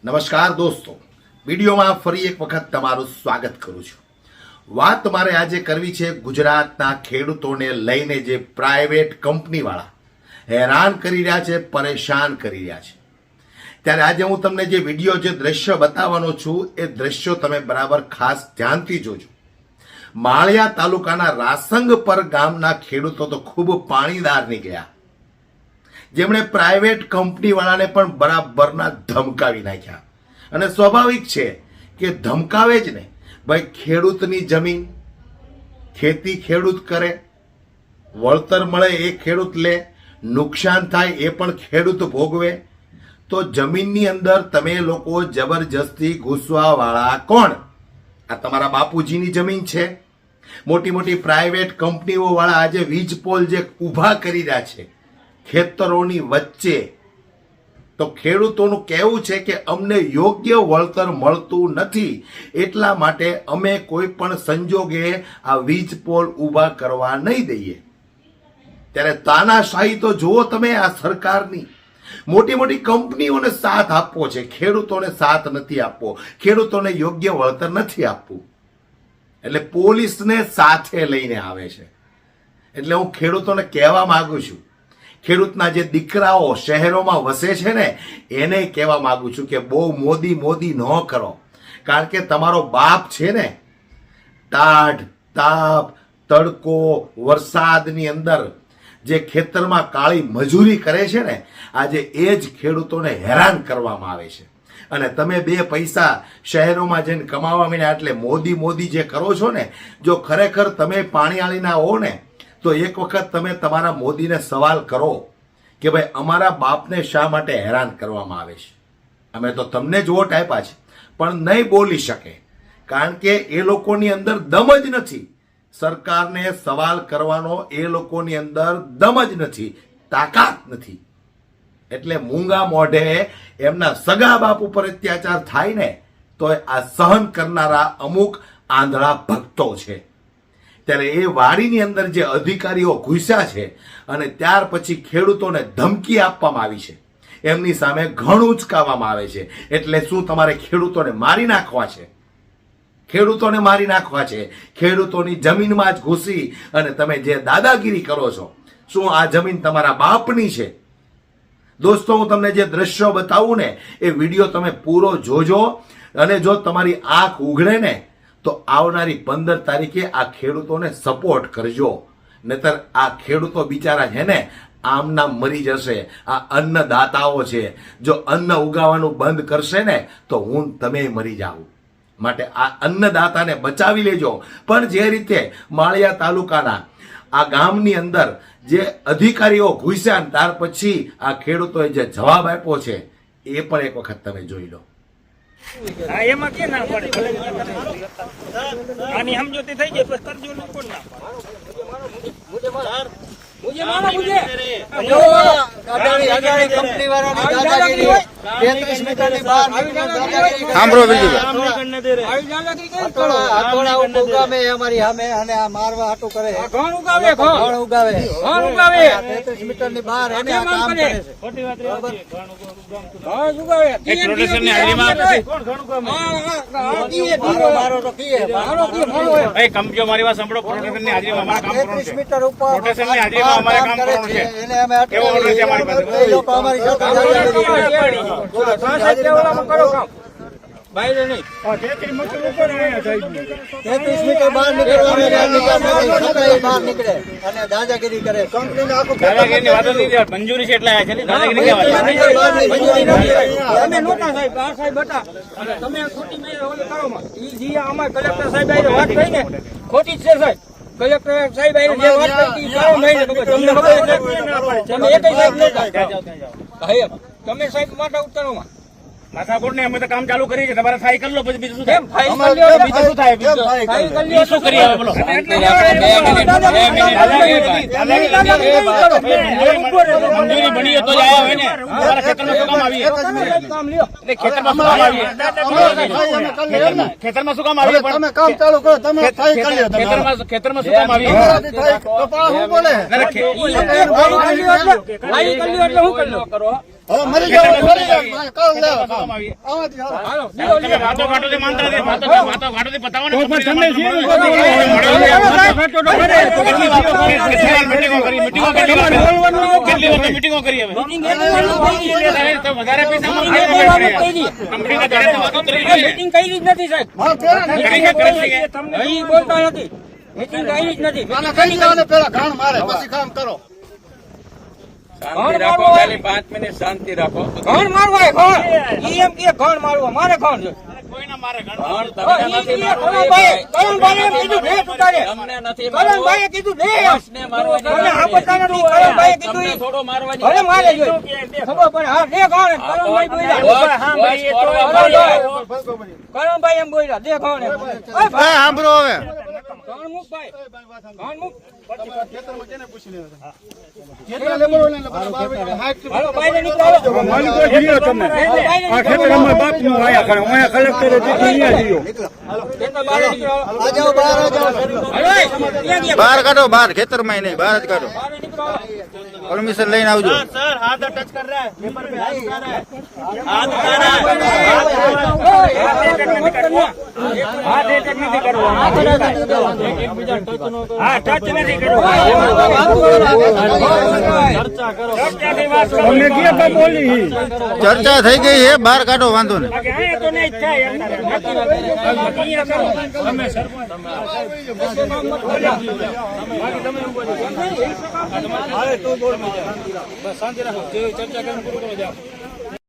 નમસ્કાર દોસ્તો, વિડીયોમાં ફરી એક વખત તમારું સ્વાગત કરું છું. વાત મારે આજે કરવી છે ગુજરાતના ખેડૂતોને લઈને જે પ્રાઇવેટ કંપનીવાળા હેરાન કરી રહ્યા છે, પરેશાન કરી રહ્યા છે. ત્યારે આજે હું તમને જે વિડીયો જે દ્રશ્ય બતાવવાનો છું એ દ્રશ્યો તમે બરાબર ખાસ ધ્યાનથી જોજો. માળિયા તાલુકાના રાસંગપર ગામના ખેડૂતો તો ખૂબ પાણીદાર નીકળ્યા, જેમણે પ્રાઇવેટ કંપનીવાળાને પણ બરાબરના ધમકાવી નાખ્યા. અને સ્વાભાવિક છે કે ધમકાવે જ ને ભાઈ. ખેડૂતની જમીન, ખેતી ખેડૂત કરે, વળતર મળે એ ખેડૂત લે, નુકસાન થાય એ પણ ખેડૂત ભોગવે. તો જમીનની અંદર તમે લોકો જબરજસ્તી ઘૂસવાવાળા કોણ? આ તમારા બાપુજીની જમીન છે. મોટી મોટી પ્રાઇવેટ કંપનીઓ વાળા આજે વીજ પોલ જે ઊભા કરી રહ્યા છે ખેતરોની વચ્ચે, તો ખેડૂતોનું કહેવું છે કે અમને યોગ્ય વળતર મળતું નથી, એટલા માટે અમે કોઈ પણ સંજોગે આ વીજ પોલ ઊભા કરવા નહીં દઈએ. ત્યારે તાનાશાહી તો જુઓ તમે આ સરકારની. મોટી મોટી કંપનીઓને સાથ આપવો છે, ખેડૂતોને સાથ નથી આપવો, ખેડૂતોને યોગ્ય વળતર નથી આપવું, એટલે પોલીસને સાથે લઈને આવે છે. એટલે હું ખેડૂતોને કહેવા માંગુ છું, ખેડૂતના જે દીકરાઓ શહેરોમાં વસે છે ને એને કહેવા માંગુ છું કે બહુ મોદી મોદી ન કરો. કારણ કે તમારો બાપ છે ને ટાઢ, તાપ, તડકો, વરસાદની અંદર જે ખેતરમાં કાળી મજૂરી કરે છે ને, આજે એ જ ખેડૂતોને હેરાન કરવામાં આવે છે. અને તમે બે પૈસા શહેરોમાં જઈને કમાવા માંડ્યા એટલે મોદી મોદી જે કરો છો ને, જો ખરેખર તમે પાણીઆળીના હો ને તો એક વખત તમે તમારા મોદીને સવાલ કરો કે ભાઈ અમારા બાપને શા માટે હેરાન કરવામાં આવે છે. અમે તો તમને જ વોટ આપ્યા છે, પણ નહીં બોલી શકે, કારણ કે એ લોકોની અંદર દમ જ નથી. સરકારને સવાલ કરવાનો એ લોકોની અંદર દમ જ નથી, તાકાત નથી. એટલે મૂંગા મોઢે એમના સગા બાપ ઉપર અત્યાચાર થાય ને તો આ સહન કરનારા અમુક આંધળા ભક્તો છે. ત્યારે એ વાડીની અંદર જે અધિકારીઓ ઘૂસ્યા છે અને ત્યાર પછી ખેડૂતોને ધમકી આપવામાં આવી છે, એમની સામે ઘણું ઉચકાવવામાં આવે છે. એટલે શું તમારે ખેડૂતોને મારી નાખવા છે? ખેડૂતોને મારી નાખવા છે? ખેડૂતોની જમીનમાં જ ઘૂસી અને તમે જે દાદાગીરી કરો છો, શું આ જમીન તમારા બાપની છે? દોસ્તો, હું તમને જે દ્રશ્યો બતાવું ને એ વિડીયો તમે પૂરો જોજો, અને જો તમારી આંખ ઉઘડે ને તો આવનારી 15 તારીખે આ ખેડૂતોને સપોર્ટ કરજો. નહીતર આ ખેડૂતો બિચારા છે ને આમના મરી જશે. આ અન્નદાતાઓ છે, જો અન્ન ઉગાવાનું બંધ કરશે ને તો હું તમે મરી જાવ. માટે આ અન્નદાતાને બચાવી લેજો. પણ જે રીતે માળિયા તાલુકાના આ ગામની અંદર જે અધિકારીઓ ઘૂસ્યા ત્યાર પછી આ ખેડૂતોએ જે જવાબ આપ્યો છે એ પણ એક વખત તમે જોઈ લો. એમાં કે ના પડે આની સમજોતી થઈ જાય પછી કરજો ને કોણ ના મુજે માનો મુજે અદાણી કંપની વાળાની દાદાગીરી 33 મીટરની બહાર દાદાગીરી સાંભળો બીજું હતોડા ઉગામે અમારી સામે અને આ મારવા હાટું કરે. ઘણ ઉગાવે 33 મીટરની બહાર એને આ કામ કરે છે. ખોટી વાત રે ઘણ ઉગાવે એક પ્રોડક્શનની હાજરીમાં કોણ ઘણ ઉગાવે મારો તો કીએ એ કંપનીઓ મારી વાત સાંભળો. પ્રોડક્શનની હાજરીમાં અમારા કામ કરવાનું 33 છે. મીટર ઉપર પ્રોડક્શનની હાજરીમાં અમારે કામ કરવાનું છે. એને અમે એવો ઓર્ડર છે અમારી પાસે. એ લોકો અમારી સાથે કરો કામ બાયરે નહીં 33 મીટર બહાર નીકળવાનું બહાર નીકળે અને દાદાગીરી કરે. કંપનીને આખું દાદાગીરીની વાત નથી, મંજૂરી છે એટલે આયા છે ને દાદાગીરી કેવા તમે નહોતા સાહેબ, આ સાહેબ હતા અને તમે ખોટી મેં ઓલી કરો માં ઈ જે અમાર કલેક્ટર સાહેબ આઈને વાત થઈ ને ખોટી જ છે સાહેબ. કલેક્ટર સાહેબ આઈને જે વાત કરી કરો નહીં ને તમને ખબર તમે એકય સાહેબ નહોતા. તમે સાહેબ માથા ઉતારોમાં માથાકોટ ને અમે તો કામ ચાલુ કરી છે. તમારે ફાઈ કરી લો પછી બીજું શું થાય? બીજું શું થાય? ફાઈ કરી લો શું કરી હવે બોલો? મંજૂરી બની તો જ આયા હોય ને. તમારા ખેતરમાં શું કામ આવીએ? ખેતરમાં શું કામ આવીએ? ખેતરમાં શું કામ આવીએ? તમે કામ ચાલુ કરો, તમે થાય કરી લો. ખેતરમાં શું કામ આવીએ? તો પણ હું બોલે એટલે હું કરી લો કરો હવે મરી જાવ મરી જાવ કાલ લાવો આમાંથી હાલો હાલો લીલો લીલો વાતો વાતોથી માનતા નથી, વાતો વાતોથી બતાવો ને. મીટિંગો કરી, મીટિંગો કરી, કેટલી વખત મીટિંગો કરી હવે. વધારે પૈસા કંપનીના જોડે વાતો કરી છે. મીટિંગ કરી જ નથી સાહેબ માર પેલા અહીં બોલતા નથી મીટિંગ કરી જ નથી આને કઈ જાવ ને પેલા ઘાણ મારે પછી કામ કરો ઘણ મારવો હોય 5 મિનિટ શાંતિ રાખો ઘણ મારવો હોય ઘણ ઈ એમ કે ઘણ મારવો મારે ઘણ છે કોઈના મારે ઘણ કલમભાઈએ કીધું દે તુતારે કલમભાઈએ કીધું દે મને આપતા નથી કલમભાઈએ કીધું ઈ ભલે મારે જોઈએ ખબર પડે હા દે ઘણ કલમભાઈ બોલ્યા કલમભાઈ એમ બોલ્યા દે ઘણ એમ ઓય ભાઈ સાંભળો હવે ઘણ મુક ભાઈ ઘણ મુક હાલો બાઈને નીકળો આ જાઓ બહાર આ જાઓ બહાર કાઢો, બહાર ખેતરમાં નહીં, બહાર જ કાઢો. પરમિશન લઈને આવજો. ચર્ચા થઈ ગઈ છે, બહાર કાઢો, વાંધો નહીં. શાંતિ રાખો ચર્ચા કરીને પૂરું કરો જાઓ